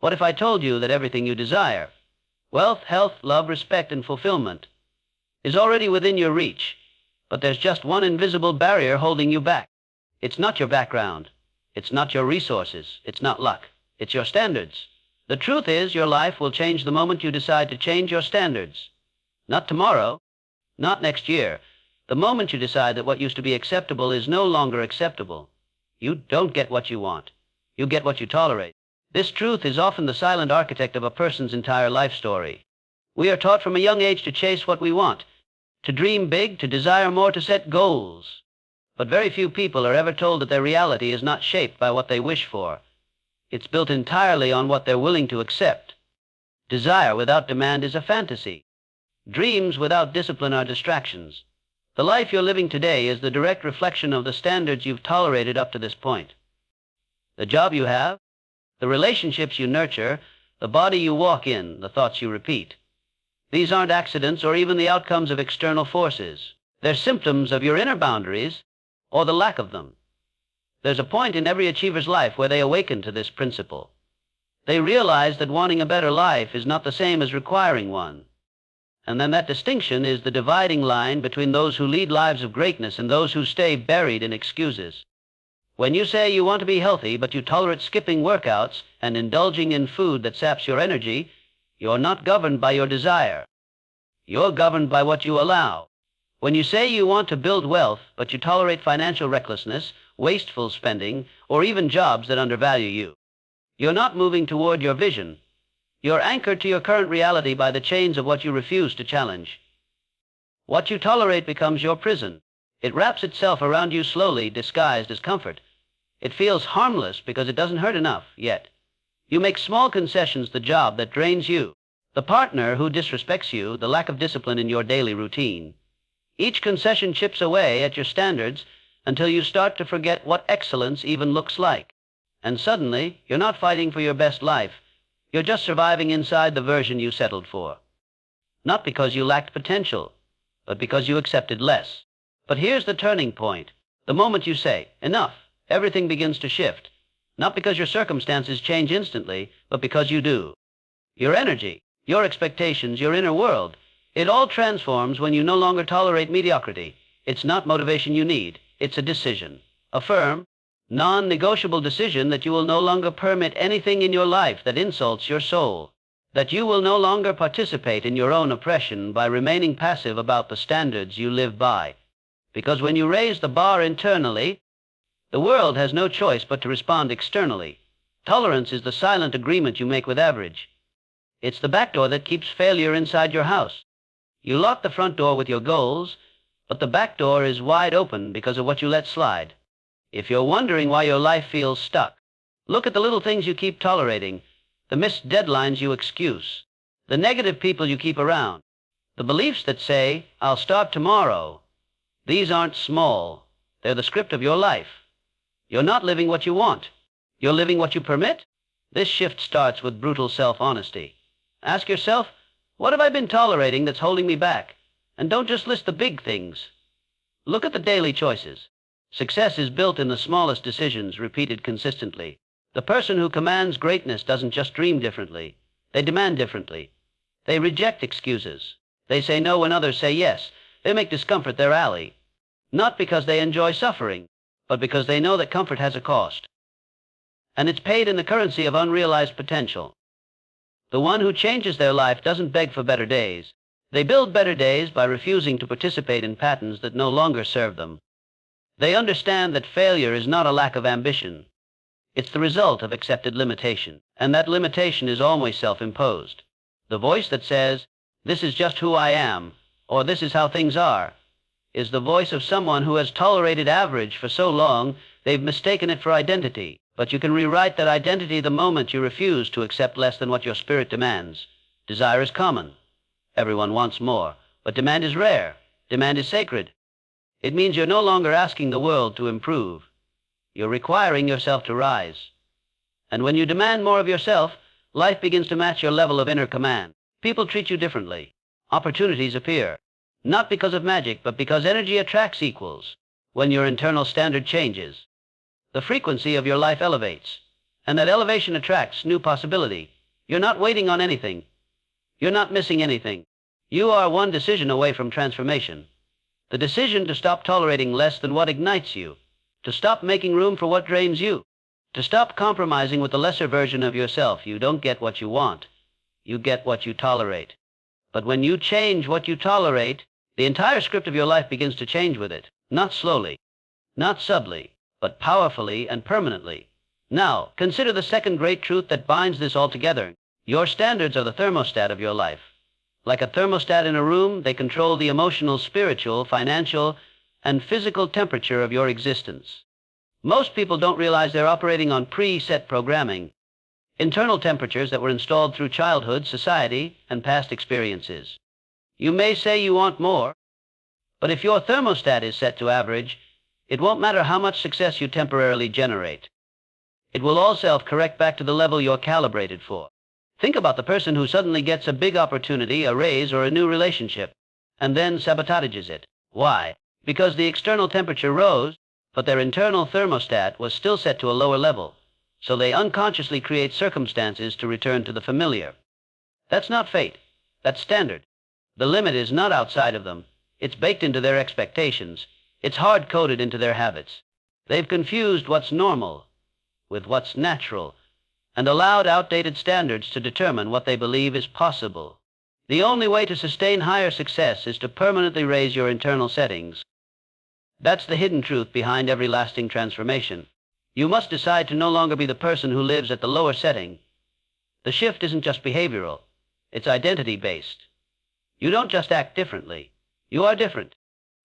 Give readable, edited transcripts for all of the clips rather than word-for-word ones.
What if I told you that everything you desire, wealth, health, love, respect, and fulfillment, is already within your reach, but there's just one invisible barrier holding you back? It's not your background. It's not your resources. It's not luck. It's your standards. The truth is, your life will change the moment you decide to change your standards. Not tomorrow, not next year. The moment you decide that what used to be acceptable is no longer acceptable. You don't get what you want. You get what you tolerate. This truth is often the silent architect of a person's entire life story. We are taught from a young age to chase what we want, to dream big, to desire more, to set goals. But very few people are ever told that their reality is not shaped by what they wish for. It's built entirely on what they're willing to accept. Desire without demand is a fantasy. Dreams without discipline are distractions. The life you're living today is the direct reflection of the standards you've tolerated up to this point. The job you have, the relationships you nurture, the body you walk in, the thoughts you repeat. These aren't accidents or even the outcomes of external forces. They're symptoms of your inner boundaries, or the lack of them. There's a point in every achiever's life where they awaken to this principle. They realize that wanting a better life is not the same as requiring one. And then that distinction is the dividing line between those who lead lives of greatness and those who stay buried in excuses. When you say you want to be healthy, but you tolerate skipping workouts and indulging in food that saps your energy, you're not governed by your desire. You're governed by what you allow. When you say you want to build wealth, but you tolerate financial recklessness, wasteful spending, or even jobs that undervalue you, you're not moving toward your vision. You're anchored to your current reality by the chains of what you refuse to challenge. What you tolerate becomes your prison. It wraps itself around you slowly, disguised as comfort. It feels harmless because it doesn't hurt enough yet. You make small concessions the job that drains you, the partner who disrespects you, the lack of discipline in your daily routine. Each concession chips away at your standards until you start to forget what excellence even looks like. And suddenly, you're not fighting for your best life. You're just surviving inside the version you settled for. Not because you lacked potential, but because you accepted less. But here's the turning point. The moment you say, enough, everything begins to shift. Not because your circumstances change instantly, but because you do. Your energy, your expectations, your inner world, it all transforms when you no longer tolerate mediocrity. It's not motivation you need. It's a decision. A firm, non-negotiable decision that you will no longer permit anything in your life that insults your soul. That you will no longer participate in your own oppression by remaining passive about the standards you live by. Because when you raise the bar internally, the world has no choice but to respond externally. Tolerance is the silent agreement you make with average. It's the back door that keeps failure inside your house. You lock the front door with your goals, but the back door is wide open because of what you let slide. If you're wondering why your life feels stuck, look at the little things you keep tolerating, the missed deadlines you excuse, the negative people you keep around, the beliefs that say, I'll start tomorrow. These aren't small. They're the script of your life. You're not living what you want. You're living what you permit. This shift starts with brutal self-honesty. Ask yourself, what have I been tolerating that's holding me back? And don't just list the big things. Look at the daily choices. Success is built in the smallest decisions repeated consistently. The person who commands greatness doesn't just dream differently. They demand differently. They reject excuses. They say no when others say yes. They make discomfort their ally. Not because they enjoy suffering, but because they know that comfort has a cost. And it's paid in the currency of unrealized potential. The one who changes their life doesn't beg for better days. They build better days by refusing to participate in patterns that no longer serve them. They understand that failure is not a lack of ambition. It's the result of accepted limitation, and that limitation is always self-imposed. The voice that says, this is just who I am, or this is how things are, is the voice of someone who has tolerated average for so long they've mistaken it for identity. But you can rewrite that identity the moment you refuse to accept less than what your spirit demands. Desire is common. Everyone wants more. But demand is rare. Demand is sacred. It means you're no longer asking the world to improve. You're requiring yourself to rise. And when you demand more of yourself, life begins to match your level of inner command. People treat you differently. Opportunities appear. Not because of magic, but because energy attracts equals. When your internal standard changes, the frequency of your life elevates. And that elevation attracts new possibility. You're not waiting on anything. You're not missing anything. You are one decision away from transformation. The decision to stop tolerating less than what ignites you, to stop making room for what drains you, to stop compromising with the lesser version of yourself. You don't get what you want. You get what you tolerate. But when you change what you tolerate, the entire script of your life begins to change with it. Not slowly, not subtly, but powerfully and permanently. Now, consider the second great truth that binds this all together. Your standards are the thermostat of your life. Like a thermostat in a room, they control the emotional, spiritual, financial, and physical temperature of your existence. Most people don't realize they're operating on pre-set programming, internal temperatures that were installed through childhood, society, and past experiences. You may say you want more, but if your thermostat is set to average, it won't matter how much success you temporarily generate. It will all self-correct back to the level you're calibrated for. Think about the person who suddenly gets a big opportunity, a raise, or a new relationship, and then sabotages it. Why? Because the external temperature rose, but their internal thermostat was still set to a lower level, so they unconsciously create circumstances to return to the familiar. That's not fate. That's standard. The limit is not outside of them. It's baked into their expectations. It's hard-coded into their habits. They've confused what's normal with what's natural, and allowed outdated standards to determine what they believe is possible. The only way to sustain higher success is to permanently raise your internal settings. That's the hidden truth behind every lasting transformation. You must decide to no longer be the person who lives at the lower setting. The shift isn't just behavioral, it's identity-based. You don't just act differently, you are different.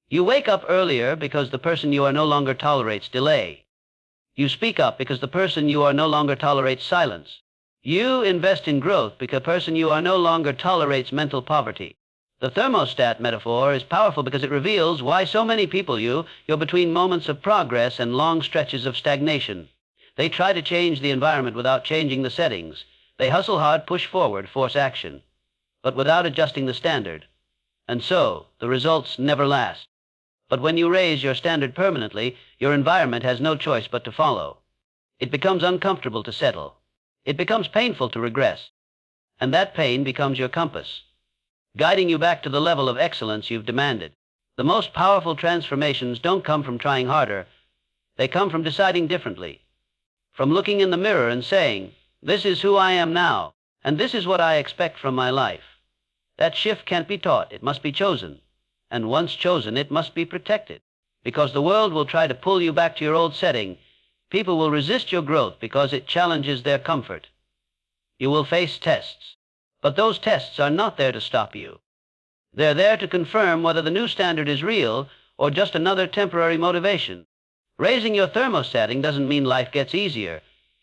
You wake up earlier because the person you are no longer tolerates delay. You speak up because the person you are no longer tolerates silence. You invest in growth because the person you are no longer tolerates mental poverty. The thermostat metaphor is powerful because it reveals why so many people you're between moments of progress and long stretches of stagnation. They try to change the environment without changing the settings. They hustle hard, push forward, force action, but without adjusting the standard. And so, the results never last. But when you raise your standard permanently, your environment has no choice but to follow. It becomes uncomfortable to settle. It becomes painful to regress. And that pain becomes your compass, guiding you back to the level of excellence you've demanded. The most powerful transformations don't come from trying harder. They come from deciding differently. From looking in the mirror and saying, "This is who I am now, and this is what I expect from my life." That shift can't be taught. It must be chosen. And once chosen, it must be protected. Because the world will try to pull you back to your old setting. People will resist your growth because it challenges their comfort. You will face tests. But those tests are not there to stop you. They're there to confirm whether the new standard is real or just another temporary motivation. Raising your thermostating doesn't mean life gets easier.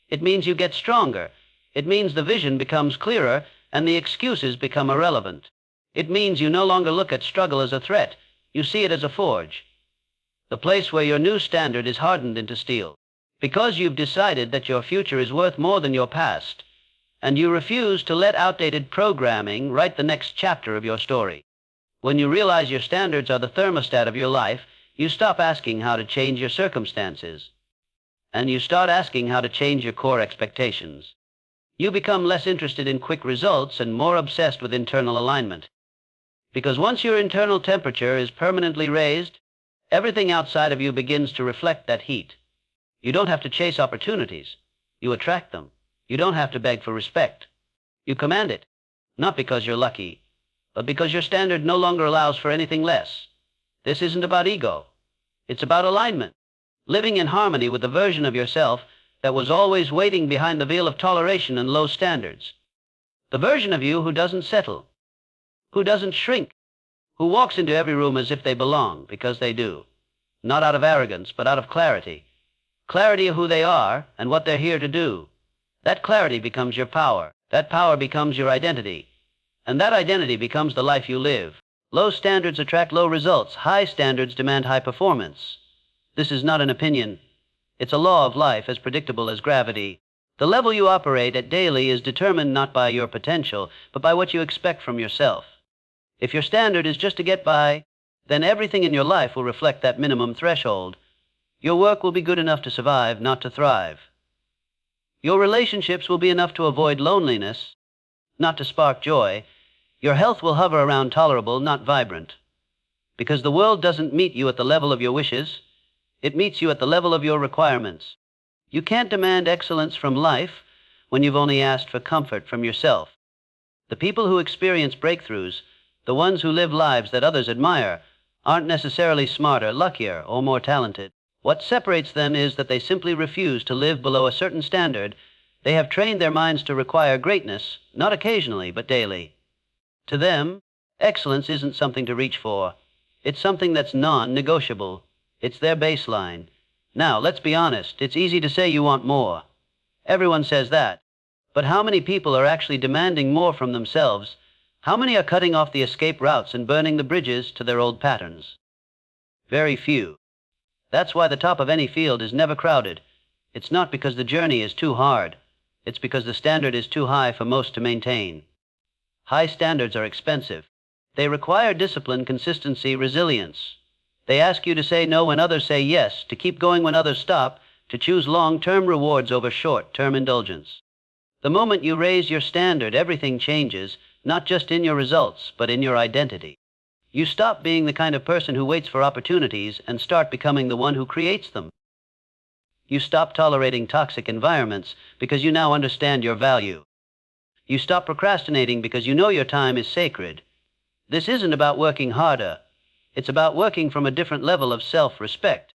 It means you get stronger. It means the vision becomes clearer and the excuses become irrelevant. It means you no longer look at struggle as a threat. You see it as a forge, the place where your new standard is hardened into steel. Because you've decided that your future is worth more than your past, and you refuse to let outdated programming write the next chapter of your story. When you realize your standards are the thermostat of your life, you stop asking how to change your circumstances, and you start asking how to change your core expectations. You become less interested in quick results and more obsessed with internal alignment. Because once your internal temperature is permanently raised, everything outside of you begins to reflect that heat. You don't have to chase opportunities. You attract them. You don't have to beg for respect. You command it, not because you're lucky, but because your standard no longer allows for anything less. This isn't about ego. It's about alignment, living in harmony with the version of yourself that was always waiting behind the veil of toleration and low standards. The version of you who doesn't settle, who doesn't shrink, who walks into every room as if they belong, because they do. Not out of arrogance, but out of clarity. Clarity of who they are and what they're here to do. That clarity becomes your power. That power becomes your identity. And that identity becomes the life you live. Low standards attract low results. High standards demand high performance. This is not an opinion. It's a law of life, as predictable as gravity. The level you operate at daily is determined not by your potential, but by what you expect from yourself. If your standard is just to get by, then everything in your life will reflect that minimum threshold. Your work will be good enough to survive, not to thrive. Your relationships will be enough to avoid loneliness, not to spark joy. Your health will hover around tolerable, not vibrant. Because the world doesn't meet you at the level of your wishes, it meets you at the level of your requirements. You can't demand excellence from life when you've only asked for comfort from yourself. The people who experience breakthroughs, the ones who live lives that others admire, aren't necessarily smarter, luckier, or more talented. What separates them is that they simply refuse to live below a certain standard. They have trained their minds to require greatness, not occasionally, but daily. To them, excellence isn't something to reach for. It's something that's non-negotiable. It's their baseline. Now, let's be honest, it's easy to say you want more. Everyone says that. But how many people are actually demanding more from themselves? How many are cutting off the escape routes and burning the bridges to their old patterns? Very few. That's why the top of any field is never crowded. It's not because the journey is too hard. It's because the standard is too high for most to maintain. High standards are expensive. They require discipline, consistency, resilience. They ask you to say no when others say yes, to keep going when others stop, to choose long-term rewards over short-term indulgence. The moment you raise your standard, everything changes, not just in your results, but in your identity. You stop being the kind of person who waits for opportunities and start becoming the one who creates them. You stop tolerating toxic environments because you now understand your value. You stop procrastinating because you know your time is sacred. This isn't about working harder. It's about working from a different level of self-respect.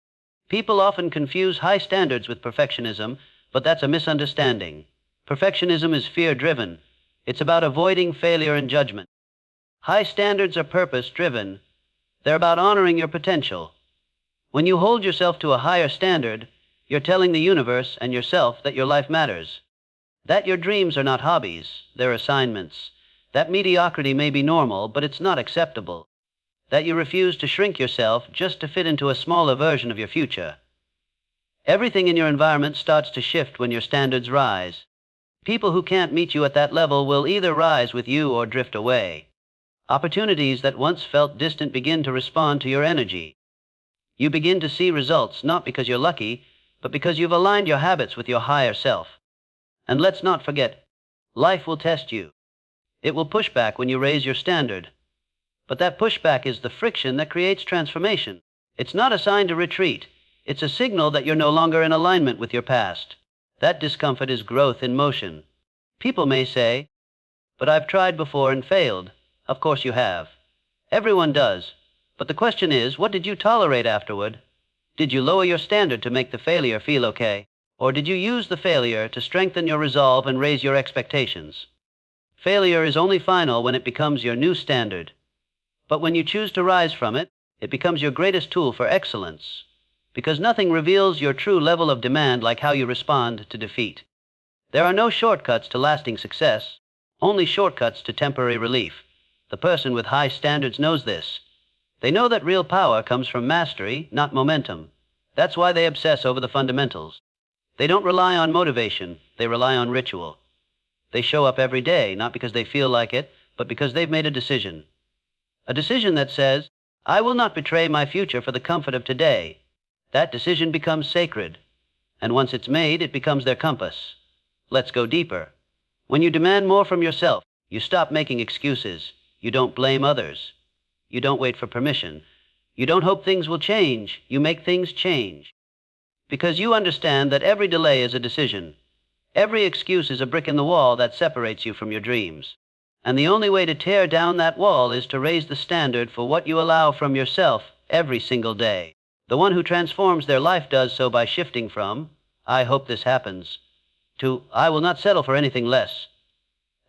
People often confuse high standards with perfectionism, but that's a misunderstanding. Perfectionism is fear-driven. It's about avoiding failure and judgment. High standards are purpose-driven. They're about honoring your potential. When you hold yourself to a higher standard, you're telling the universe and yourself that your life matters. That your dreams are not hobbies, they're assignments. That mediocrity may be normal, but it's not acceptable. That you refuse to shrink yourself just to fit into a smaller version of your future. Everything in your environment starts to shift when your standards rise. People who can't meet you at that level will either rise with you or drift away. Opportunities that once felt distant begin to respond to your energy. You begin to see results not because you're lucky, but because you've aligned your habits with your higher self. And let's not forget, life will test you. It will push back when you raise your standard. But that pushback is the friction that creates transformation. It's not a sign to retreat. It's a signal that you're no longer in alignment with your past. That discomfort is growth in motion. People may say, "But I've tried before and failed." Of course you have. Everyone does. But the question is, what did you tolerate afterward? Did you lower your standard to make the failure feel okay? Or did you use the failure to strengthen your resolve and raise your expectations? Failure is only final when it becomes your new standard. But when you choose to rise from it, it becomes your greatest tool for excellence. Because nothing reveals your true level of demand like how you respond to defeat. There are no shortcuts to lasting success, only shortcuts to temporary relief. The person with high standards knows this. They know that real power comes from mastery, not momentum. That's why they obsess over the fundamentals. They don't rely on motivation, they rely on ritual. They show up every day, not because they feel like it, but because they've made a decision. A decision that says, "I will not betray my future for the comfort of today." That decision becomes sacred. And once it's made, it becomes their compass. Let's go deeper. When you demand more from yourself, you stop making excuses. You don't blame others. You don't wait for permission. You don't hope things will change. You make things change. Because you understand that every delay is a decision. Every excuse is a brick in the wall that separates you from your dreams. And the only way to tear down that wall is to raise the standard for what you allow from yourself every single day. The one who transforms their life does so by shifting from, "I hope this happens," to, "I will not settle for anything less."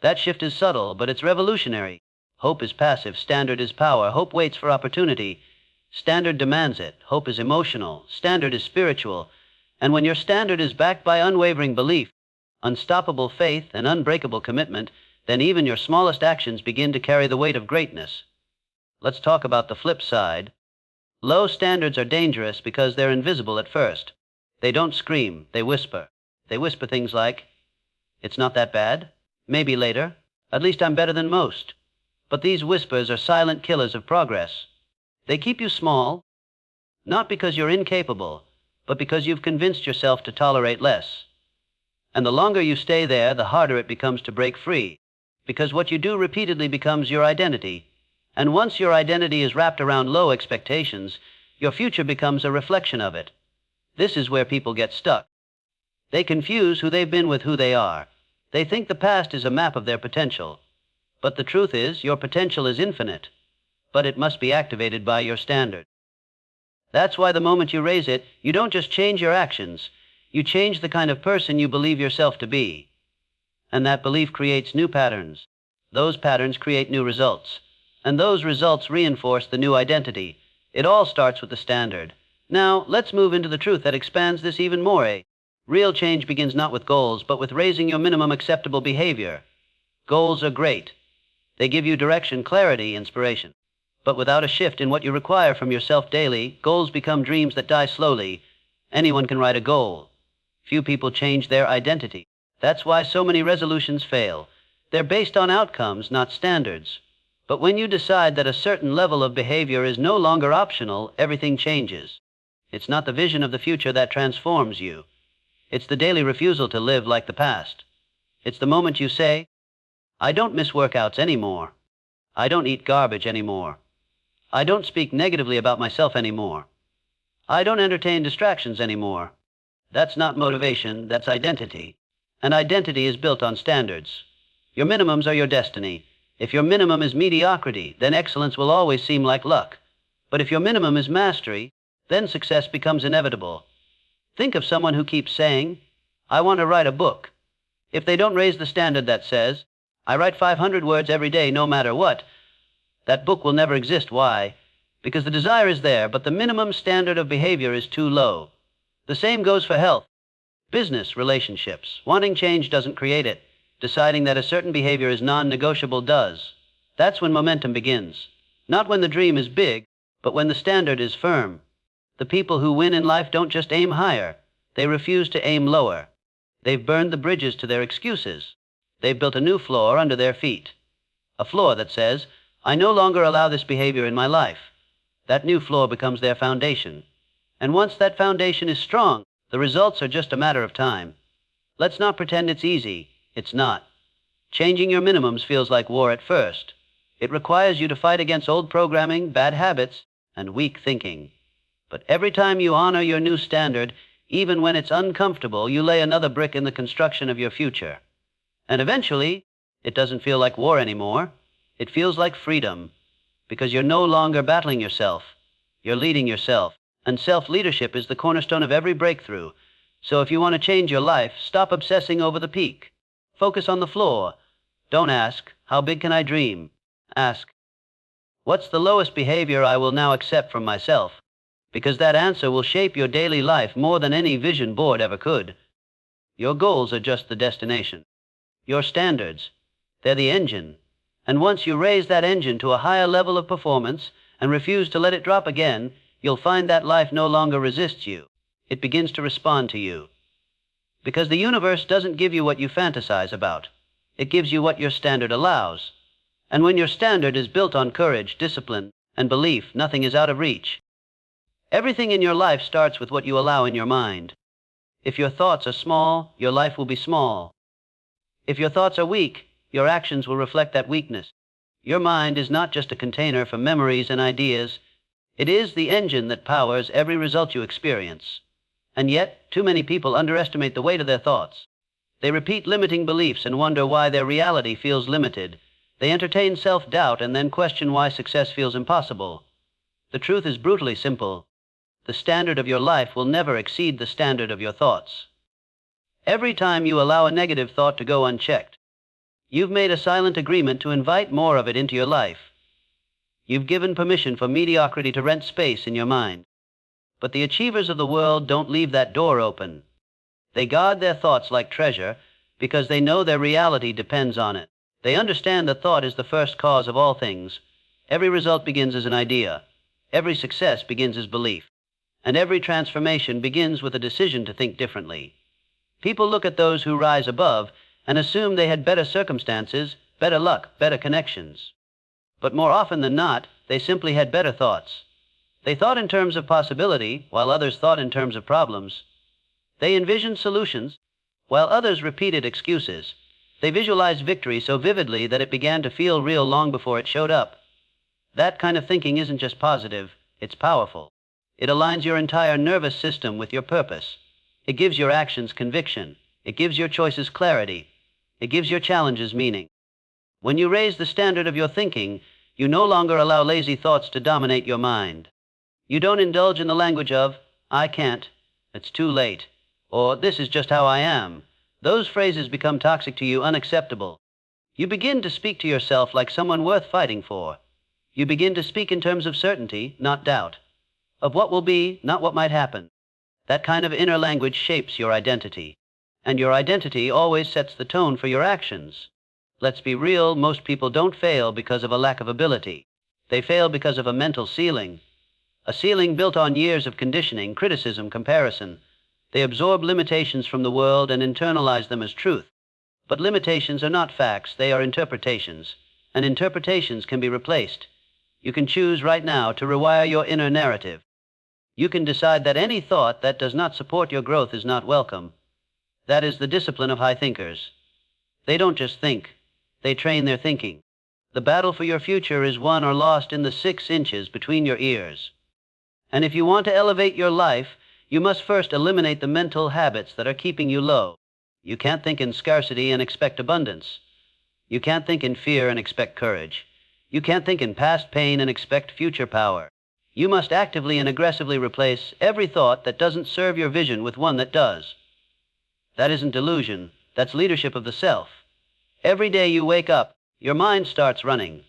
That shift is subtle, but it's revolutionary. Hope is passive, standard is power. Hope waits for opportunity. Standard demands it. Hope is emotional. Standard is spiritual. And when your standard is backed by unwavering belief, unstoppable faith, and unbreakable commitment, then even your smallest actions begin to carry the weight of greatness. Let's talk about the flip side. Low standards are dangerous because they're invisible at first. They don't scream, they whisper. They whisper things like, "It's not that bad. Maybe later. At least I'm better than most." But these whispers are silent killers of progress. They keep you small, not because you're incapable, but because you've convinced yourself to tolerate less. And the longer you stay there, the harder it becomes to break free, because what you do repeatedly becomes your identity. And once your identity is wrapped around low expectations, your future becomes a reflection of it. This is where people get stuck. They confuse who they've been with who they are. They think the past is a map of their potential. But the truth is, your potential is infinite, but it must be activated by your standard. That's why the moment you raise it, you don't just change your actions, you change the kind of person you believe yourself to be. And that belief creates new patterns. Those patterns create new results. And those results reinforce the new identity. It all starts with the standard. Now, let's move into the truth that expands this even more. Real change begins not with goals, but with raising your minimum acceptable behavior. Goals are great. They give you direction, clarity, inspiration. But without a shift in what you require from yourself daily, goals become dreams that die slowly. Anyone can write a goal. Few people change their identity. That's why so many resolutions fail. They're based on outcomes, not standards. But when you decide that a certain level of behavior is no longer optional, everything changes. It's not the vision of the future that transforms you. It's the daily refusal to live like the past. It's the moment you say, I don't miss workouts anymore. I don't eat garbage anymore. I don't speak negatively about myself anymore. I don't entertain distractions anymore. That's not motivation, that's identity. And identity is built on standards. Your minimums are your destiny. If your minimum is mediocrity, then excellence will always seem like luck. But if your minimum is mastery, then success becomes inevitable. Think of someone who keeps saying, I want to write a book. If they don't raise the standard that says, I write 500 words every day no matter what, that book will never exist. Why? Because the desire is there, but the minimum standard of behavior is too low. The same goes for health, business, relationships. Wanting change doesn't create it. Deciding that a certain behavior is non-negotiable does. That's when momentum begins. Not when the dream is big, but when the standard is firm. The people who win in life don't just aim higher. They refuse to aim lower. They've burned the bridges to their excuses. They've built a new floor under their feet. A floor that says, I no longer allow this behavior in my life. That new floor becomes their foundation. And once that foundation is strong, the results are just a matter of time. Let's not pretend it's easy. It's not. Changing your minimums feels like war at first. It requires you to fight against old programming, bad habits, and weak thinking. But every time you honor your new standard, even when it's uncomfortable, you lay another brick in the construction of your future. And eventually, it doesn't feel like war anymore. It feels like freedom, because you're no longer battling yourself. You're leading yourself, and self-leadership is the cornerstone of every breakthrough. So if you want to change your life, stop obsessing over the peak. Focus on the floor. Don't ask, how big can I dream? Ask, what's the lowest behavior I will now accept from myself? Because that answer will shape your daily life more than any vision board ever could. Your goals are just the destination. Your standards, they're the engine. And once you raise that engine to a higher level of performance and refuse to let it drop again, you'll find that life no longer resists you. It begins to respond to you. Because the universe doesn't give you what you fantasize about. It gives you what your standard allows. And when your standard is built on courage, discipline, and belief, nothing is out of reach. Everything in your life starts with what you allow in your mind. If your thoughts are small, your life will be small. If your thoughts are weak, your actions will reflect that weakness. Your mind is not just a container for memories and ideas. It is the engine that powers every result you experience. And yet, too many people underestimate the weight of their thoughts. They repeat limiting beliefs and wonder why their reality feels limited. They entertain self-doubt and then question why success feels impossible. The truth is brutally simple. The standard of your life will never exceed the standard of your thoughts. Every time you allow a negative thought to go unchecked, you've made a silent agreement to invite more of it into your life. You've given permission for mediocrity to rent space in your mind. But the achievers of the world don't leave that door open. They guard their thoughts like treasure because they know their reality depends on it. They understand that thought is the first cause of all things. Every result begins as an idea. Every success begins as belief. And every transformation begins with a decision to think differently. People look at those who rise above and assume they had better circumstances, better luck, better connections. But more often than not, they simply had better thoughts. They thought in terms of possibility, while others thought in terms of problems. They envisioned solutions, while others repeated excuses. They visualized victory so vividly that it began to feel real long before it showed up. That kind of thinking isn't just positive, it's powerful. It aligns your entire nervous system with your purpose. It gives your actions conviction. It gives your choices clarity. It gives your challenges meaning. When you raise the standard of your thinking, you no longer allow lazy thoughts to dominate your mind. You don't indulge in the language of, "I can't," "It's too late," or "This is just how I am." Those phrases become toxic to you, unacceptable. You begin to speak to yourself like someone worth fighting for. You begin to speak in terms of certainty, not doubt. Of what will be, not what might happen. That kind of inner language shapes your identity. And your identity always sets the tone for your actions. Let's be real, most people don't fail because of a lack of ability. They fail because of a mental ceiling. A ceiling built on years of conditioning, criticism, comparison. They absorb limitations from the world and internalize them as truth. But limitations are not facts, they are interpretations. And interpretations can be replaced. You can choose right now to rewire your inner narrative. You can decide that any thought that does not support your growth is not welcome. That is the discipline of high thinkers. They don't just think, they train their thinking. The battle for your future is won or lost in the 6 inches between your ears. And if you want to elevate your life, you must first eliminate the mental habits that are keeping you low. You can't think in scarcity and expect abundance. You can't think in fear and expect courage. You can't think in past pain and expect future power. You must actively and aggressively replace every thought that doesn't serve your vision with one that does. That isn't delusion, that's leadership of the self. Every day you wake up, your mind starts running.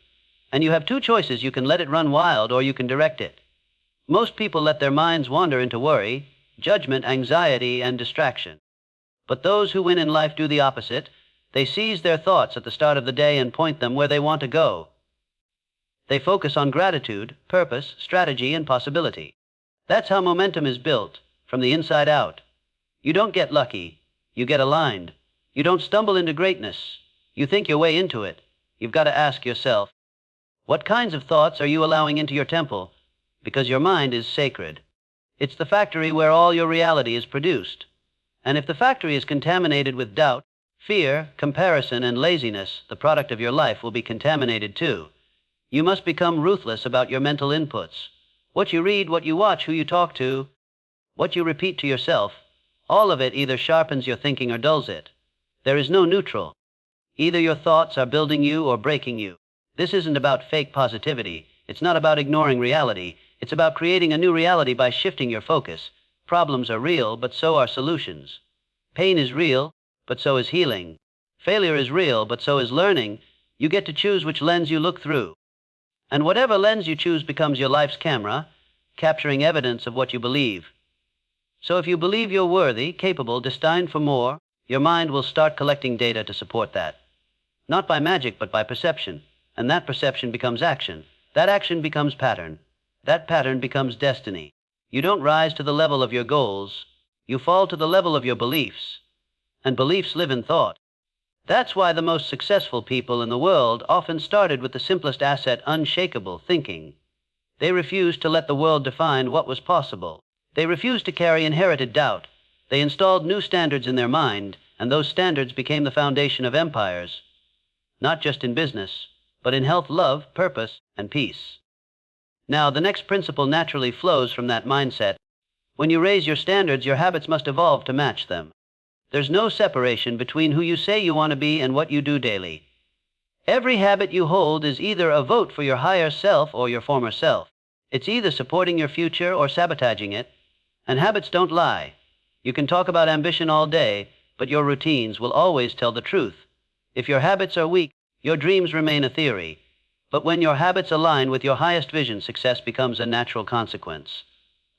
And you have 2 choices: you can let it run wild or you can direct it. Most people let their minds wander into worry, judgment, anxiety, and distraction. But those who win in life do the opposite. They seize their thoughts at the start of the day and point them where they want to go. They focus on gratitude, purpose, strategy, and possibility. That's how momentum is built, from the inside out. You don't get lucky, you get aligned. You don't stumble into greatness, you think your way into it. You've got to ask yourself, what kinds of thoughts are you allowing into your temple? Because your mind is sacred. It's the factory where all your reality is produced. And if the factory is contaminated with doubt, fear, comparison, and laziness, the product of your life will be contaminated too. You must become ruthless about your mental inputs. What you read, what you watch, who you talk to, what you repeat to yourself, all of it either sharpens your thinking or dulls it. There is no neutral. Either your thoughts are building you or breaking you. This isn't about fake positivity. It's not about ignoring reality. It's about creating a new reality by shifting your focus. Problems are real, but so are solutions. Pain is real, but so is healing. Failure is real, but so is learning. You get to choose which lens you look through. And whatever lens you choose becomes your life's camera, capturing evidence of what you believe. So if you believe you're worthy, capable, destined for more, your mind will start collecting data to support that. Not by magic, but by perception. And that perception becomes action. That action becomes pattern. That pattern becomes destiny. You don't rise to the level of your goals. You fall to the level of your beliefs. And beliefs live in thought. That's why the most successful people in the world often started with the simplest asset, unshakable thinking. They refused to let the world define what was possible. They refused to carry inherited doubt. They installed new standards in their mind, and those standards became the foundation of empires. Not just in business, but in health, love, purpose, and peace. Now, the next principle naturally flows from that mindset. When you raise your standards, your habits must evolve to match them. There's no separation between who you say you want to be and what you do daily. Every habit you hold is either a vote for your higher self or your former self. It's either supporting your future or sabotaging it. And habits don't lie. You can talk about ambition all day, but your routines will always tell the truth. If your habits are weak, your dreams remain a theory. But when your habits align with your highest vision, success becomes a natural consequence.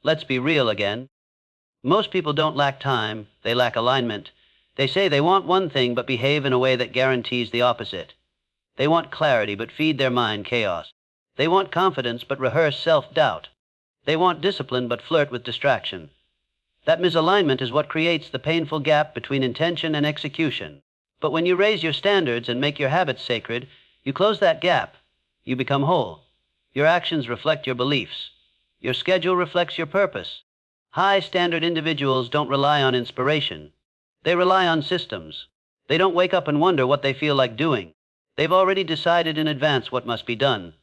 Let's be real again. Most people don't lack time, they lack alignment. They say they want one thing but behave in a way that guarantees the opposite. They want clarity but feed their mind chaos. They want confidence but rehearse self-doubt. They want discipline but flirt with distraction. That misalignment is what creates the painful gap between intention and execution. But when you raise your standards and make your habits sacred, you close that gap. You become whole. Your actions reflect your beliefs. Your schedule reflects your purpose. High-standard individuals don't rely on inspiration. They rely on systems. They don't wake up and wonder what they feel like doing. They've already decided in advance what must be done.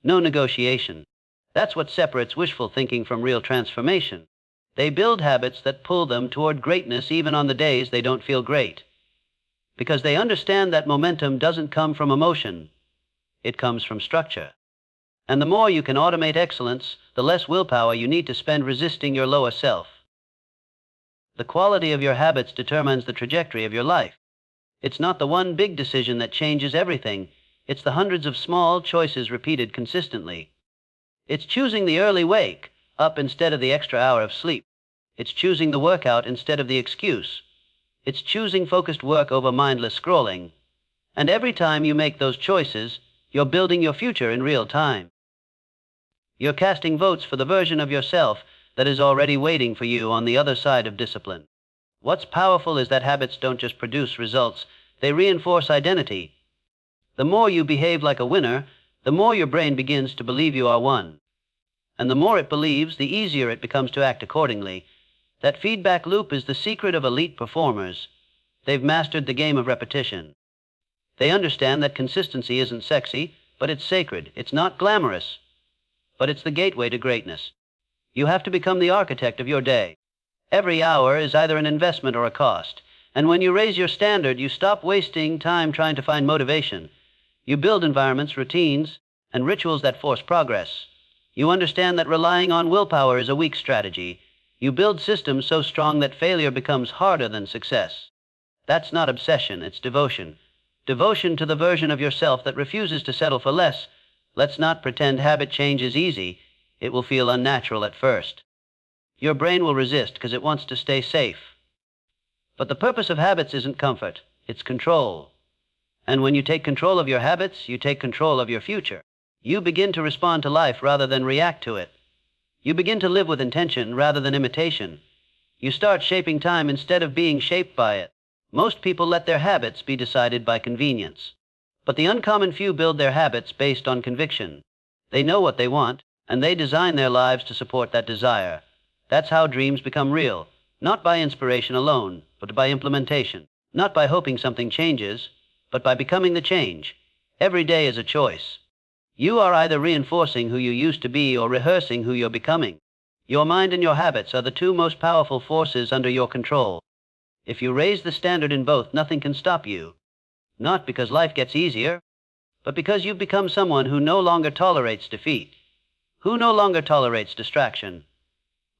No negotiation. That's what separates wishful thinking from real transformation. They build habits that pull them toward greatness even on the days they don't feel great. Because they understand that momentum doesn't come from emotion. It comes from structure. And the more you can automate excellence, the less willpower you need to spend resisting your lower self. The quality of your habits determines the trajectory of your life. It's not the one big decision that changes everything. It's the hundreds of small choices repeated consistently. It's choosing the early wake, up instead of the extra hour of sleep. It's choosing the workout instead of the excuse. It's choosing focused work over mindless scrolling. And every time you make those choices, you're building your future in real time. You're casting votes for the version of yourself that is already waiting for you on the other side of discipline. What's powerful is that habits don't just produce results, they reinforce identity. The more you behave like a winner, the more your brain begins to believe you are one. And the more it believes, the easier it becomes to act accordingly. That feedback loop is the secret of elite performers. They've mastered the game of repetition. They understand that consistency isn't sexy, but it's sacred. It's not glamorous, but it's the gateway to greatness. You have to become the architect of your day. Every hour is either an investment or a cost. And when you raise your standard, you stop wasting time trying to find motivation. You build environments, routines, and rituals that force progress. You understand that relying on willpower is a weak strategy. You build systems so strong that failure becomes harder than success. That's not obsession, it's devotion. Devotion to the version of yourself that refuses to settle for less. Let's not pretend habit change is easy. It will feel unnatural at first. Your brain will resist because it wants to stay safe. But the purpose of habits isn't comfort, it's control. And when you take control of your habits, you take control of your future. You begin to respond to life rather than react to it. You begin to live with intention rather than imitation. You start shaping time instead of being shaped by it. Most people let their habits be decided by convenience. But the uncommon few build their habits based on conviction. They know what they want, and they design their lives to support that desire. That's how dreams become real, not by inspiration alone, but by implementation. Not by hoping something changes, but by becoming the change. Every day is a choice. You are either reinforcing who you used to be or rehearsing who you're becoming. Your mind and your habits are the two most powerful forces under your control. If you raise the standard in both, nothing can stop you. Not because life gets easier, but because you've become someone who no longer tolerates defeat, who no longer tolerates distraction,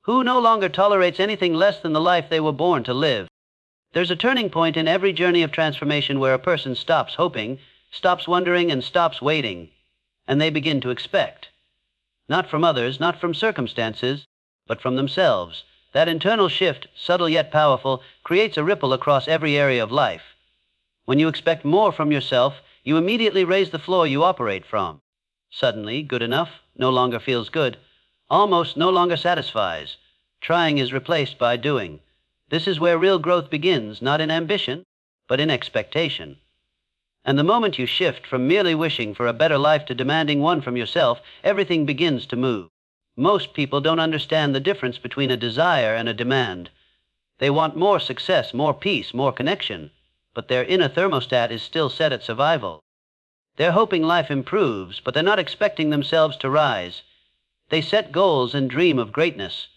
who no longer tolerates anything less than the life they were born to live. There's a turning point in every journey of transformation where a person stops hoping, stops wondering, and stops waiting, and they begin to expect. Not from others, not from circumstances, but from themselves. That internal shift, subtle yet powerful, creates a ripple across every area of life. When you expect more from yourself, you immediately raise the floor you operate from. Suddenly, good enough no longer feels good, almost no longer satisfies. Trying is replaced by doing. This is where real growth begins, not in ambition, but in expectation. And the moment you shift from merely wishing for a better life to demanding one from yourself, everything begins to move. Most people don't understand the difference between a desire and a demand. They want more success, more peace, more connection, but their inner thermostat is still set at survival. They're hoping life improves, but they're not expecting themselves to rise. They set goals and dream of greatness,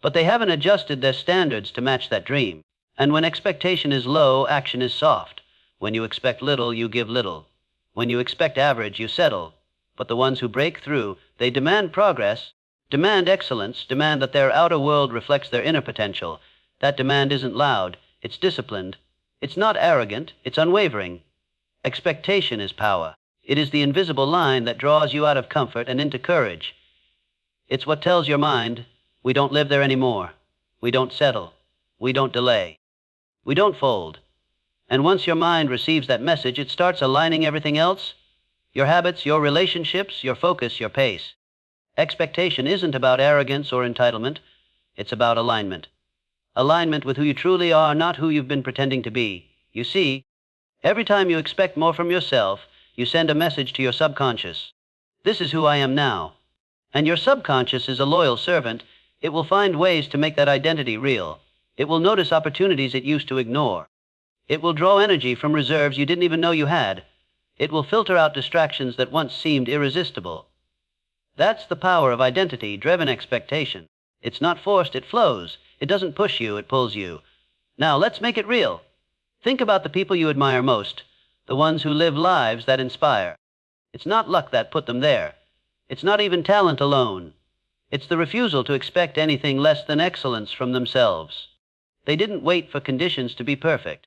but they haven't adjusted their standards to match that dream. And when expectation is low, action is soft. When you expect little, you give little. When you expect average, you settle. But the ones who break through, they demand progress, demand excellence, demand that their outer world reflects their inner potential. That demand isn't loud, it's disciplined. It's not arrogant, it's unwavering. Expectation is power. It is the invisible line that draws you out of comfort and into courage. It's what tells your mind, we don't live there anymore. We don't settle. We don't delay. We don't fold. And once your mind receives that message, it starts aligning everything else. Your habits, your relationships, your focus, your pace. Expectation isn't about arrogance or entitlement. It's about alignment. Alignment with who you truly are, not who you've been pretending to be. You see, every time you expect more from yourself, you send a message to your subconscious. This is who I am now. And your subconscious is a loyal servant. It will find ways to make that identity real. It will notice opportunities it used to ignore. It will draw energy from reserves you didn't even know you had. It will filter out distractions that once seemed irresistible. That's the power of identity-driven expectation. It's not forced, it flows. It doesn't push you, it pulls you. Now, let's make it real. Think about the people you admire most, the ones who live lives that inspire. It's not luck that put them there. It's not even talent alone. It's the refusal to expect anything less than excellence from themselves. They didn't wait for conditions to be perfect.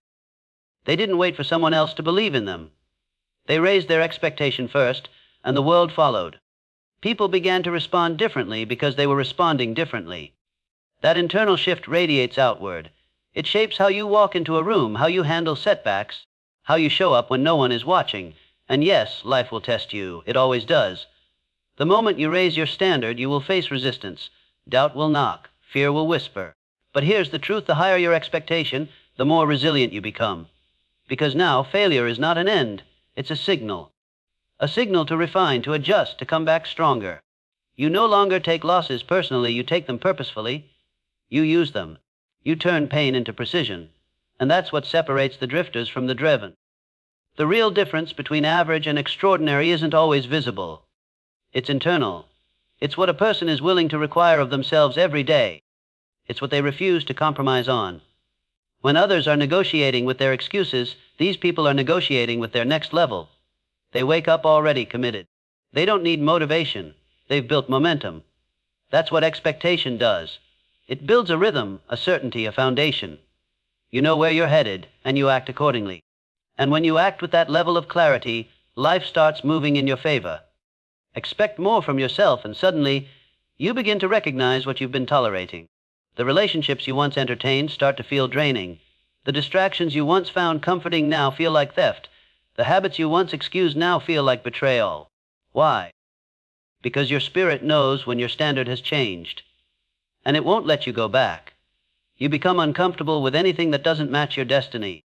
They didn't wait for someone else to believe in them. They raised their expectation first, and the world followed. People began to respond differently because they were responding differently. That internal shift radiates outward. It shapes how you walk into a room, how you handle setbacks, how you show up when no one is watching. And yes, life will test you. It always does. The moment you raise your standard, you will face resistance. Doubt will knock. Fear will whisper. But here's the truth. The higher your expectation, the more resilient you become. Because now, failure is not an end. It's a signal. A signal to refine, to adjust, to come back stronger. You no longer take losses personally. You take them purposefully. You use them. You turn pain into precision. And that's what separates the drifters from the driven. The real difference between average and extraordinary isn't always visible. It's internal. It's what a person is willing to require of themselves every day. It's what they refuse to compromise on. When others are negotiating with their excuses, these people are negotiating with their next level. They wake up already committed. They don't need motivation. They've built momentum. That's what expectation does. It builds a rhythm, a certainty, a foundation. You know where you're headed, and you act accordingly. And when you act with that level of clarity, life starts moving in your favor. Expect more from yourself, and suddenly, you begin to recognize what you've been tolerating. The relationships you once entertained start to feel draining. The distractions you once found comforting now feel like theft. The habits you once excused now feel like betrayal. Why? Because your spirit knows when your standard has changed. And it won't let you go back. You become uncomfortable with anything that doesn't match your destiny.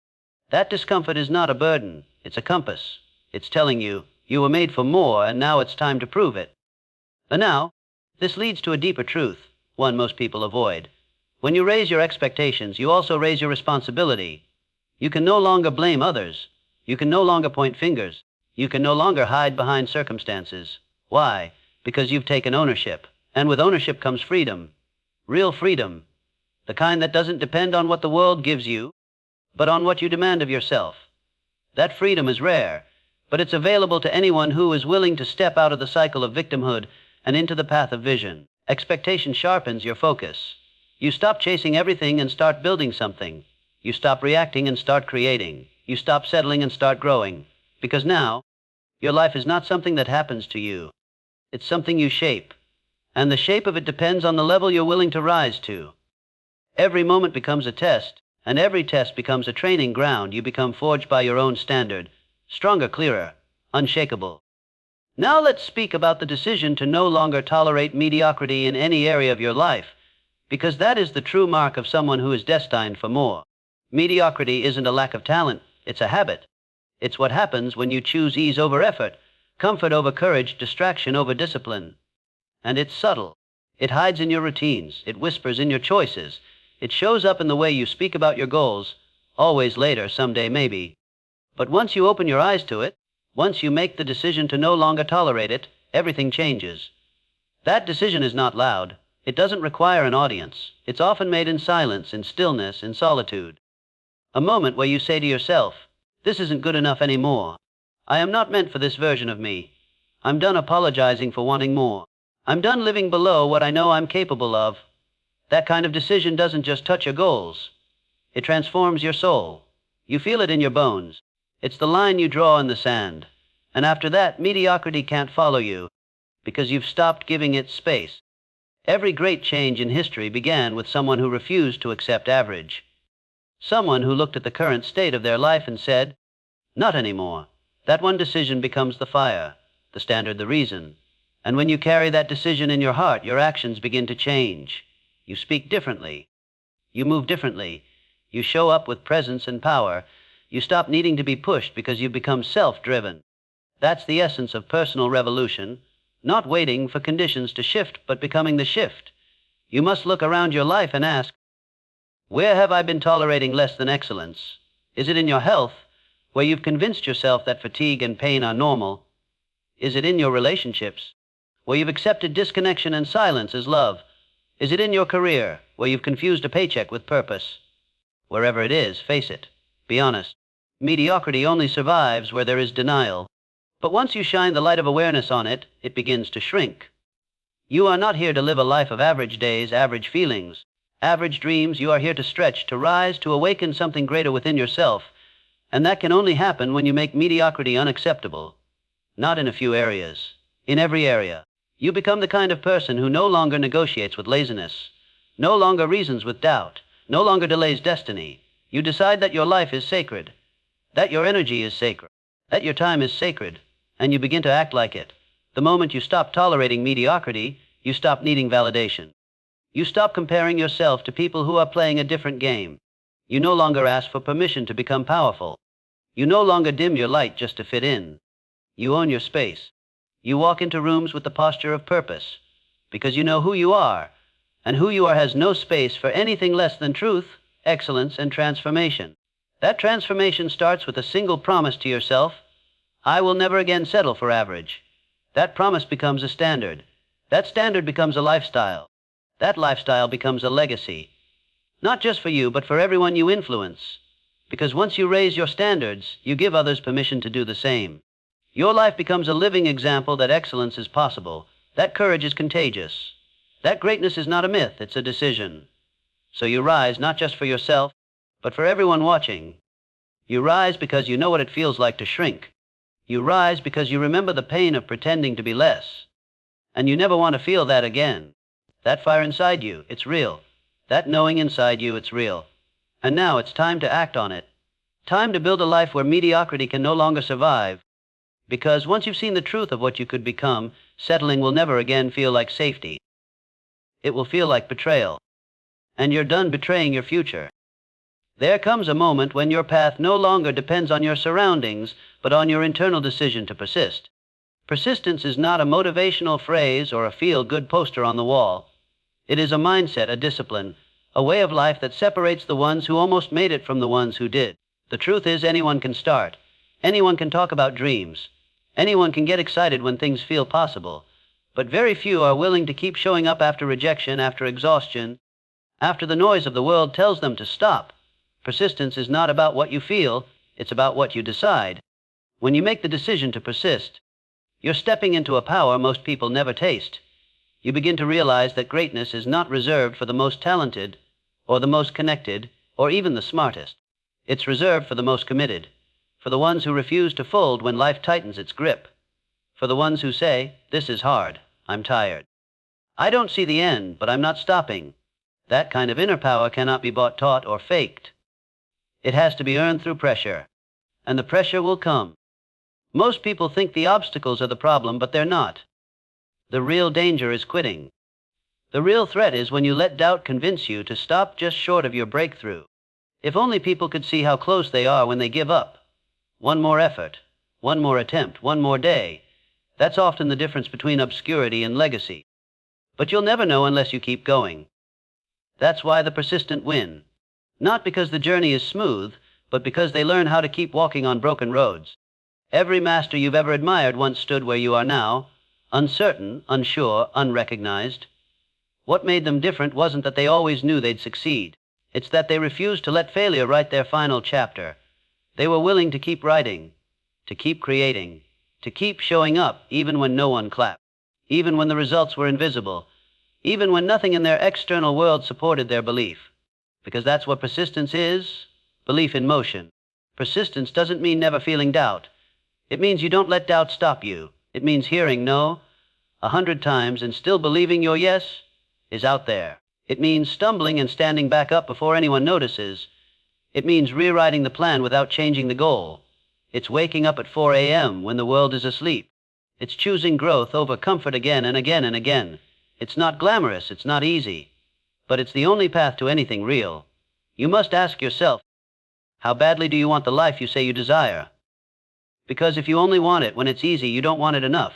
That discomfort is not a burden. It's a compass. It's telling you, you were made for more, and now it's time to prove it. And now, this leads to a deeper truth, one most people avoid. When you raise your expectations, you also raise your responsibility. You can no longer blame others. You can no longer point fingers. You can no longer hide behind circumstances. Why? Because you've taken ownership. And with ownership comes freedom. Real freedom. The kind that doesn't depend on what the world gives you, but on what you demand of yourself. That freedom is rare, but it's available to anyone who is willing to step out of the cycle of victimhood and into the path of vision. Expectation sharpens your focus. You stop chasing everything and start building something. You stop reacting and start creating. You stop settling and start growing. Because now, your life is not something that happens to you. It's something you shape. And the shape of it depends on the level you're willing to rise to. Every moment becomes a test, and every test becomes a training ground. You become forged by your own standard, stronger, clearer, unshakable. Now let's speak about the decision to no longer tolerate mediocrity in any area of your life, because that is the true mark of someone who is destined for more. Mediocrity isn't a lack of talent, it's a habit. It's what happens when you choose ease over effort, comfort over courage, distraction over discipline. And it's subtle. It hides in your routines. It whispers in your choices. It shows up in the way you speak about your goals, always later, someday maybe. But once you open your eyes to it, once you make the decision to no longer tolerate it, everything changes. That decision is not loud. It doesn't require an audience. It's often made in silence, in stillness, in solitude. A moment where you say to yourself, this isn't good enough anymore. I am not meant for this version of me. I'm done apologizing for wanting more. I'm done living below what I know I'm capable of. That kind of decision doesn't just touch your goals. It transforms your soul. You feel it in your bones. It's the line you draw in the sand. And after that, mediocrity can't follow you, because you've stopped giving it space. Every great change in history began with someone who refused to accept average. Someone who looked at the current state of their life and said, not anymore. That one decision becomes the fire, the standard, the reason. And when you carry that decision in your heart, your actions begin to change. You speak differently. You move differently. You show up with presence and power. You stop needing to be pushed because you've become self-driven. That's the essence of personal revolution, not waiting for conditions to shift, but becoming the shift. You must look around your life and ask, Where have I been tolerating less than excellence? Is it in your health, where you've convinced yourself that fatigue and pain are normal? Is it in your relationships, where you've accepted disconnection and silence as love? Is it in your career, where you've confused a paycheck with purpose? Wherever it is, face it. Be honest. Mediocrity only survives where there is denial. But once you shine the light of awareness on it, it begins to shrink. You are not here to live a life of average days, average feelings, average dreams. You are here to stretch, to rise, to awaken something greater within yourself. And that can only happen when you make mediocrity unacceptable. Not in a few areas. In every area. You become the kind of person who no longer negotiates with laziness, no longer reasons with doubt, no longer delays destiny. You decide that your life is sacred, that your energy is sacred, that your time is sacred, and you begin to act like it. The moment you stop tolerating mediocrity, you stop needing validation. You stop comparing yourself to people who are playing a different game. You no longer ask for permission to become powerful. You no longer dim your light just to fit in. You own your space. You walk into rooms with the posture of purpose, because you know who you are, and who you are has no space for anything less than truth, excellence, and transformation. That transformation starts with a single promise to yourself: I will never again settle for average. That promise becomes a standard. That standard becomes a lifestyle. That lifestyle becomes a legacy. Not just for you, but for everyone you influence. Because once you raise your standards, you give others permission to do the same. Your life becomes a living example that excellence is possible, that courage is contagious, that greatness is not a myth, it's a decision. So you rise not just for yourself, but for everyone watching. You rise because you know what it feels like to shrink. You rise because you remember the pain of pretending to be less. And you never want to feel that again. That fire inside you, it's real. That knowing inside you, it's real. And now it's time to act on it. Time to build a life where mediocrity can no longer survive. Because once you've seen the truth of what you could become, settling will never again feel like safety. It will feel like betrayal. And you're done betraying your future. There comes a moment when your path no longer depends on your surroundings, but on your internal decision to persist. Persistence is not a motivational phrase or a feel-good poster on the wall. It is a mindset, a discipline, a way of life that separates the ones who almost made it from the ones who did. The truth is, anyone can start. Anyone can talk about dreams. Anyone can get excited when things feel possible. But very few are willing to keep showing up after rejection, after exhaustion, after the noise of the world tells them to stop. Persistence is not about what you feel, it's about what you decide. When you make the decision to persist, you're stepping into a power most people never taste. You begin to realize that greatness is not reserved for the most talented, or the most connected, or even the smartest. It's reserved for the most committed, for the ones who refuse to fold when life tightens its grip, for the ones who say, this is hard, I'm tired. I don't see the end, but I'm not stopping. That kind of inner power cannot be bought, taught, or faked. It has to be earned through pressure, and the pressure will come. Most people think the obstacles are the problem, but they're not. The real danger is quitting. The real threat is when you let doubt convince you to stop just short of your breakthrough. If only people could see how close they are when they give up. One more effort, one more attempt, one more day. That's often the difference between obscurity and legacy. But you'll never know unless you keep going. That's why the persistent win. Not because the journey is smooth, but because they learn how to keep walking on broken roads. Every master you've ever admired once stood where you are now, uncertain, unsure, unrecognized. What made them different wasn't that they always knew they'd succeed. It's that they refused to let failure write their final chapter. They were willing to keep writing, to keep creating, to keep showing up even when no one clapped, even when the results were invisible, even when nothing in their external world supported their belief. Because that's what persistence is, belief in motion. Persistence doesn't mean never feeling doubt. It means you don't let doubt stop you. It means hearing no 100 times and still believing your yes is out there. It means stumbling and standing back up before anyone notices. It means rewriting the plan without changing the goal. It's waking up at 4 a.m. when the world is asleep. It's choosing growth over comfort again and again and again. It's not glamorous, it's not easy, but it's the only path to anything real. You must ask yourself, how badly do you want the life you say you desire? Because if you only want it when it's easy, you don't want it enough.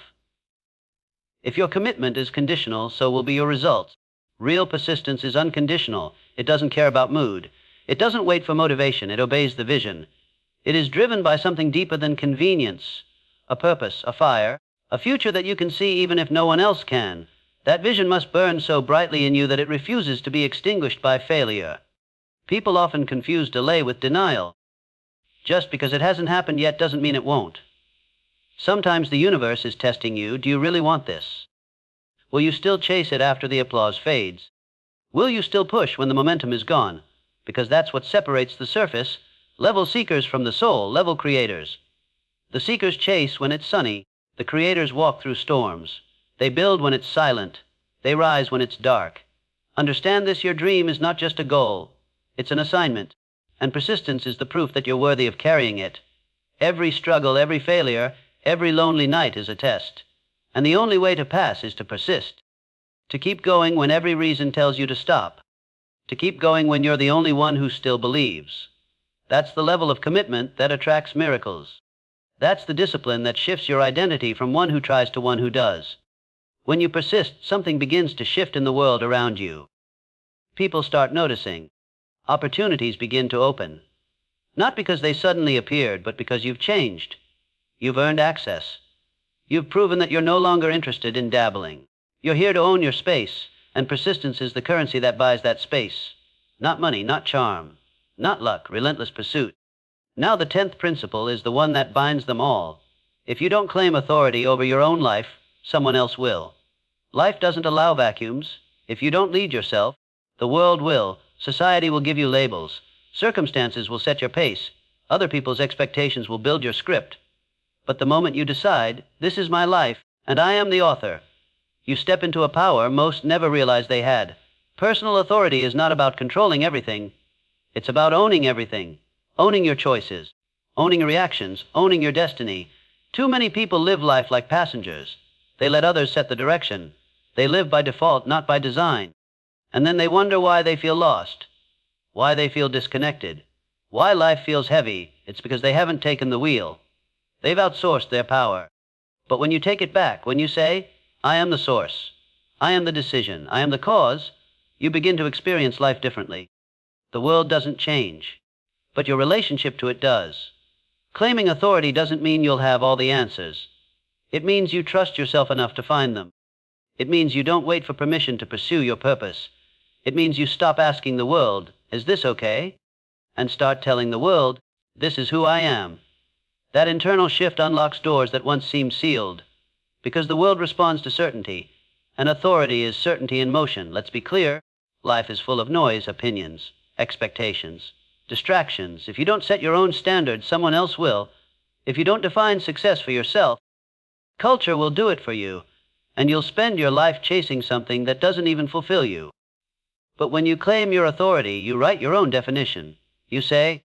If your commitment is conditional, so will be your results. Real persistence is unconditional. It doesn't care about mood. It doesn't wait for motivation. It obeys the vision. It is driven by something deeper than convenience, a purpose, a fire, a future that you can see even if no one else can. That vision must burn so brightly in you that it refuses to be extinguished by failure. People often confuse delay with denial. Just because it hasn't happened yet doesn't mean it won't. Sometimes the universe is testing you. Do you really want this? Will you still chase it after the applause fades? Will you still push when the momentum is gone? Because that's what separates the surface level seekers from the soul level creators. The seekers chase when it's sunny. The creators walk through storms. They build when it's silent. They rise when it's dark. Understand this: your dream is not just a goal. It's an assignment. And persistence is the proof that you're worthy of carrying it. Every struggle, every failure, every lonely night is a test. And the only way to pass is to persist. To keep going when every reason tells you to stop. To keep going when you're the only one who still believes. That's the level of commitment that attracts miracles. That's the discipline that shifts your identity from one who tries to one who does. When you persist, something begins to shift in the world around you. People start noticing. Opportunities begin to open. Not because they suddenly appeared, but because you've changed. You've earned access. You've proven that you're no longer interested in dabbling. You're here to own your space, and persistence is the currency that buys that space. Not money, not charm, not luck, relentless pursuit. Now the 10th principle is the one that binds them all. If you don't claim authority over your own life, someone else will. Life doesn't allow vacuums. If you don't lead yourself, the world will. Society will give you labels. Circumstances will set your pace. Other people's expectations will build your script. But the moment you decide, this is my life, and I am the author, you step into a power most never realized they had. Personal authority is not about controlling everything. It's about owning everything. Owning your choices. Owning your reactions. Owning your destiny. Too many people live life like passengers. They let others set the direction. They live by default, not by design. And then they wonder why they feel lost. Why they feel disconnected. Why life feels heavy. It's because they haven't taken the wheel. They've outsourced their power. But when you take it back, when you say, I am the source, I am the decision, I am the cause, you begin to experience life differently. The world doesn't change, but your relationship to it does. Claiming authority doesn't mean you'll have all the answers. It means you trust yourself enough to find them. It means you don't wait for permission to pursue your purpose. It means you stop asking the world, is this okay? And start telling the world, this is who I am. That internal shift unlocks doors that once seemed sealed. Because the world responds to certainty, and authority is certainty in motion. Let's be clear, life is full of noise, opinions, expectations, distractions. If you don't set your own standards, someone else will. If you don't define success for yourself, culture will do it for you, and you'll spend your life chasing something that doesn't even fulfill you. But when you claim your authority, you write your own definition. You say,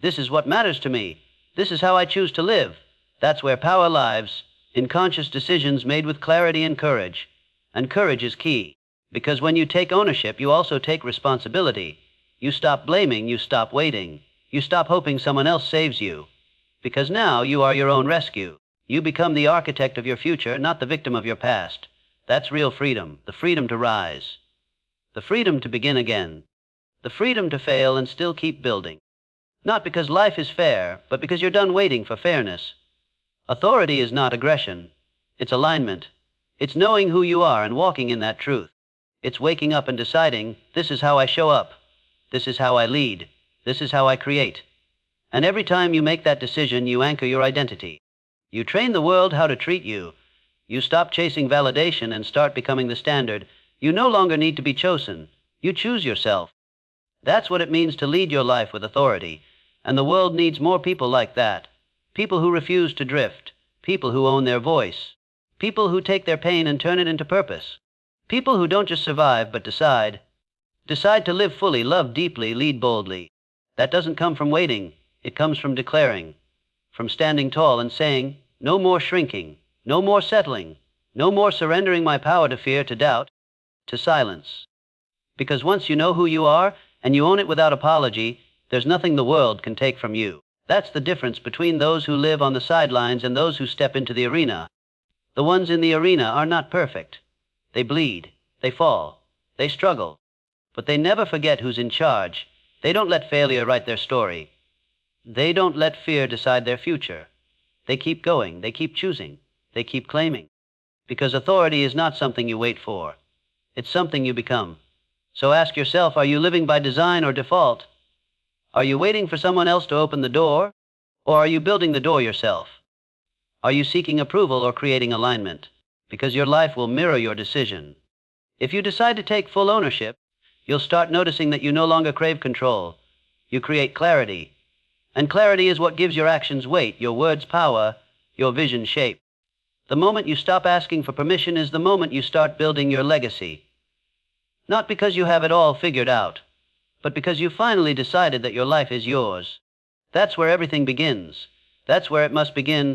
this is what matters to me. This is how I choose to live. That's where power lives, in conscious decisions made with clarity and courage. And courage is key, because when you take ownership, you also take responsibility. You stop blaming, you stop waiting. You stop hoping someone else saves you. Because now you are your own rescue. You become the architect of your future, not the victim of your past. That's real freedom, the freedom to rise. The freedom to begin again. The freedom to fail and still keep building. Not because life is fair, but because you're done waiting for fairness. Authority is not aggression. It's alignment. It's knowing who you are and walking in that truth. It's waking up and deciding, this is how I show up. This is how I lead. This is how I create. And every time you make that decision, you anchor your identity. You train the world how to treat you. You stop chasing validation and start becoming the standard. You no longer need to be chosen. You choose yourself. That's what it means to lead your life with authority. And the world needs more people like that. People who refuse to drift. People who own their voice. People who take their pain and turn it into purpose. People who don't just survive, but decide. Decide to live fully, love deeply, lead boldly. That doesn't come from waiting. It comes from declaring. From standing tall and saying, no more shrinking. No more settling. No more surrendering my power to fear, to doubt, to silence. Because once you know who you are, and you own it without apology, there's nothing the world can take from you. That's the difference between those who live on the sidelines and those who step into the arena. The ones in the arena are not perfect. They bleed. They fall. They struggle. but they never forget who's in charge. They don't let failure write their story. They don't let fear decide their future. They keep going, they keep choosing, they keep claiming. Because authority is not something you wait for. It's something you become. So ask yourself, are you living by design or default? Are you waiting for someone else to open the door? Or are you building the door yourself? Are you seeking approval or creating alignment? Because your life will mirror your decision. If you decide to take full ownership, you'll start noticing that you no longer crave control. You create clarity. And clarity is what gives your actions weight, your words power, your vision shape. The moment you stop asking for permission is the moment you start building your legacy. Not because you have it all figured out, but because you finally decided that your life is yours. That's where everything begins. That's where it must begin